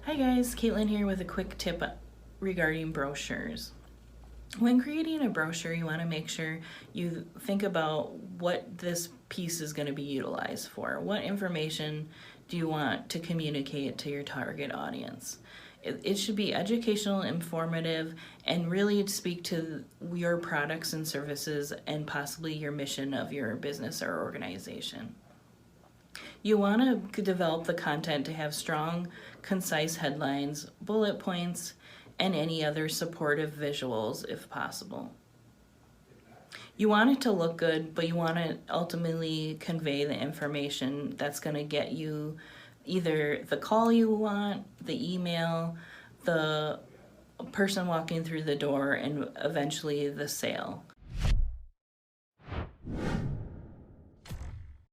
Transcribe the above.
Hi guys, Katelin here with a quick tip regarding brochures. When creating a brochure, you want to make sure you think about what this piece is going to be utilized for. What information do you want to communicate to your target audience? It should be educational, informative, and really speak to your products and services and possibly your mission of your business or organization. You want to develop the content to have strong, concise headlines, bullet points, and any other supportive visuals if possible. You want it to look good, but you want to ultimately convey the information that's going to get you either the call you want, the email, the person walking through the door, and eventually the sale.